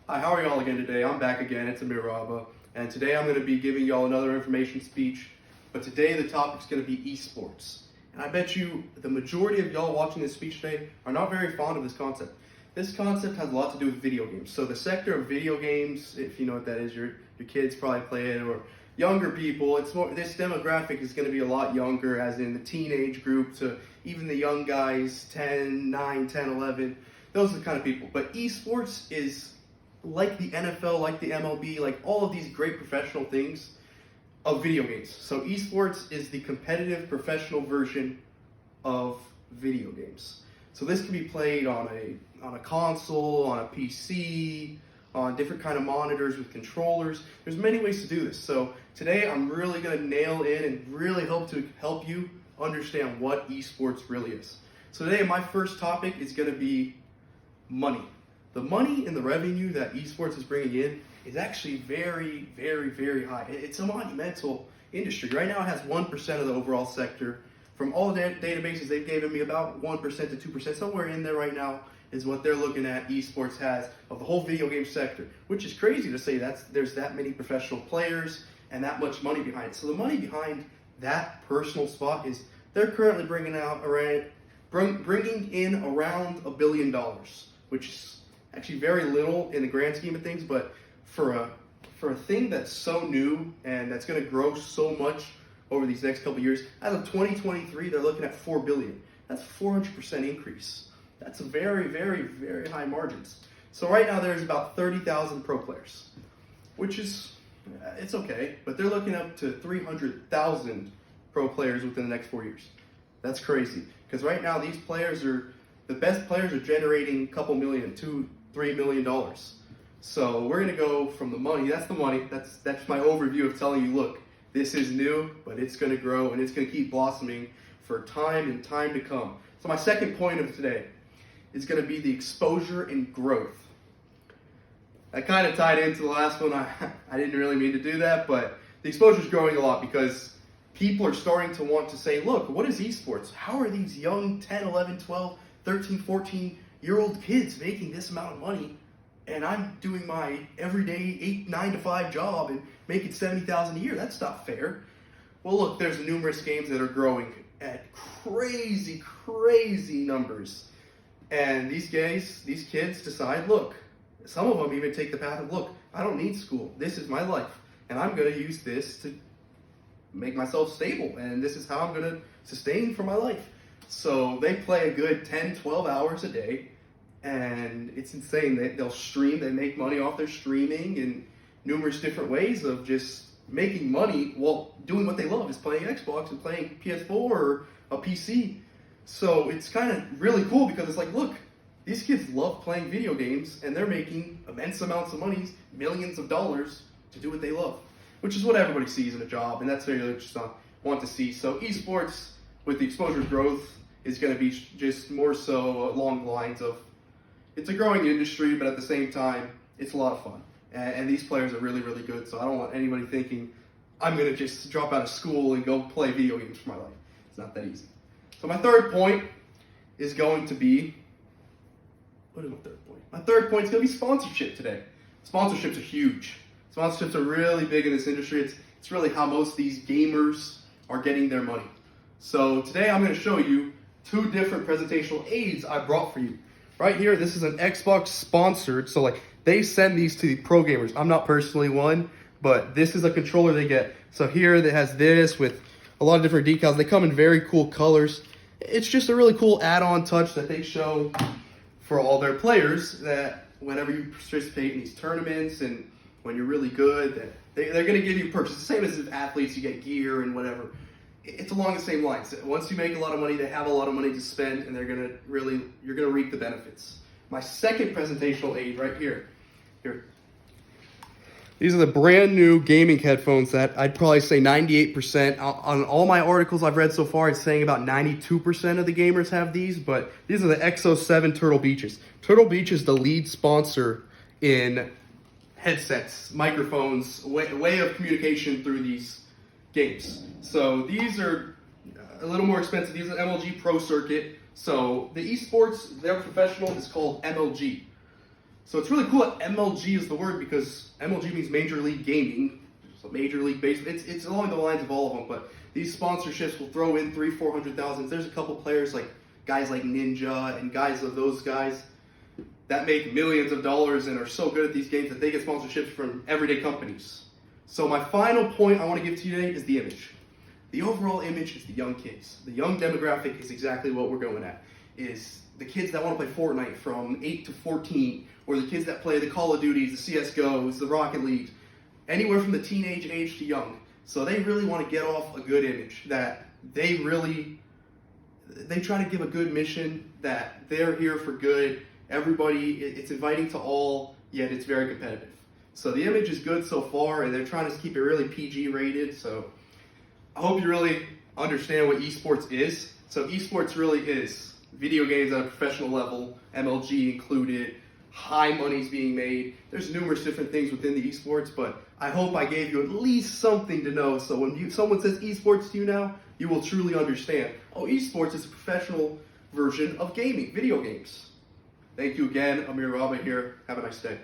Hi, how are y'all again today? I'm back again, it's Amir Rabba, and today I'm going to be giving y'all another information speech, but today the topic's going to be esports. And I bet you the majority of y'all watching this speech today are not very fond of this concept. This concept has a lot to do with video games. So the sector of video games, if you know what that is, your kids probably play it, or younger people, it's more, this demographic is going to be a lot younger, as in the teenage group to even the young guys, 10, 9, 10, 11, those are the kind of people. But esports is like the NFL, like the MLB, like all of these great professional things of video games. So esports is the competitive professional version of video games. So this can be played on a console, on a PC, on different kind of monitors with controllers. There's many ways to do this. So today I'm really going to nail in and really hope to help you understand what esports really is. So today my first topic is going to be money. The money and the revenue that esports is bringing in is actually very, very, very high. It's a monumental industry. Right now it has 1% of the overall sector. From all the databases they've given me, about 1% to 2%, somewhere in there right now is what they're looking at esports has of the whole video game sector, which is crazy to say there's that many professional players and that much money behind it. So the money behind that personal spot is they're currently bringing in around $1 billion, which is actually very little in the grand scheme of things, but for a thing that's so new and that's going to grow so much over these next couple of years, as of 2023, they're looking at $4 billion. That's a 400% increase. That's a very, very, very high margins. So right now there's about 30,000 pro players, which is, it's okay, but they're looking up to 300,000 pro players within the next 4 years. That's crazy, because right now these players the best players are generating a couple million, $2-3 million. So we're gonna go from the money. That's the money. That's my overview of telling you, look, this is new, but it's gonna grow and it's gonna keep blossoming for time and time to come. So my second point of today is gonna be the exposure and growth. That kind of tied into the last one. I didn't really mean to do that, but the exposure is growing a lot because people are starting to want to say, look, what is esports? How are these young 10, 11, 12, 13, 14-year-old kids making this amount of money, and I'm doing my everyday 8, 9 to 5 job and making $70,000 a year? That's not fair. Well, look, there's numerous games that are growing at crazy, crazy numbers. And these kids decide, look, some of them even take the path of, look, I don't need school. This is my life, and I'm going to use this to make myself stable, and this is how I'm going to sustain for my life. So they play a good 10, 12 hours a day, and it's insane. They'll stream, they make money off their streaming in numerous different ways of just making money while doing what they love, is playing Xbox and playing PS4 or a PC. So it's kind of really cool because it's like, look, these kids love playing video games and they're making immense amounts of money, millions of dollars, to do what they love, which is what everybody sees in a job, and that's what you just want to see. So esports, with the exposure growth, is going to be just more so along the lines of, it's a growing industry, but at the same time, it's a lot of fun. And these players are really, really good, so I don't want anybody thinking, I'm going to just drop out of school and go play video games for my life. It's not that easy. So my third point is going to be, what is my third point? My third point is going to be sponsorship today. Sponsorships are huge. Sponsorships are really big in this industry. It's really how most of these gamers are getting their money. So today I'm going to show you 2 different presentational aids I brought for you. Right here, this is an Xbox sponsored, so like they send these to the pro gamers. I'm not personally one, but this is a controller they get. So here it has this with a lot of different decals. They come in very cool colors. It's just a really cool add-on touch that they show for all their players, that whenever you participate in these tournaments and when you're really good, that they're going to give you perks. It's the same as athletes, you get gear and whatever. It's along the same lines. Once you make a lot of money, they have a lot of money to spend, and you're going to reap the benefits. My second presentational aid right here. These are the brand new gaming headphones that I'd probably say 98%. On all my articles I've read so far, it's saying about 92% of the gamers have these, but these are the XO7 Turtle Beaches. Turtle Beach is the lead sponsor in headsets, microphones, way of communication through these games. So these are a little more expensive. These are MLG Pro Circuit. So the esports, their professional is called MLG. So it's really cool that MLG is the word because MLG means Major League Gaming. So Major League Baseball. It's along the lines of all of them, but these sponsorships will throw in 300,000-400,000. There's a couple players like guys like Ninja and guys of those guys that make millions of dollars and are so good at these games that they get sponsorships from everyday companies. So my final point I want to give to you today is the image. The overall image is the young kids. The young demographic is exactly what we're going at. Is the kids that want to play Fortnite from 8 to 14, or the kids that play the Call of Duties, the CSGOs, the Rocket Leagues, anywhere from the teenage age to young. So they really want to get off a good image, that they try to give a good mission, that they're here for good. Everybody, it's inviting to all, yet it's very competitive. So the image is good so far, and they're trying to keep it really PG rated. So I hope you really understand what esports is. So esports really is video games at a professional level, MLG included, high money's being made. There's numerous different things within the esports, but I hope I gave you at least something to know. So when someone says esports to you now, you will truly understand. Oh, esports is a professional version of gaming, video games. Thank you again. Amir Rabah here. Have a nice day.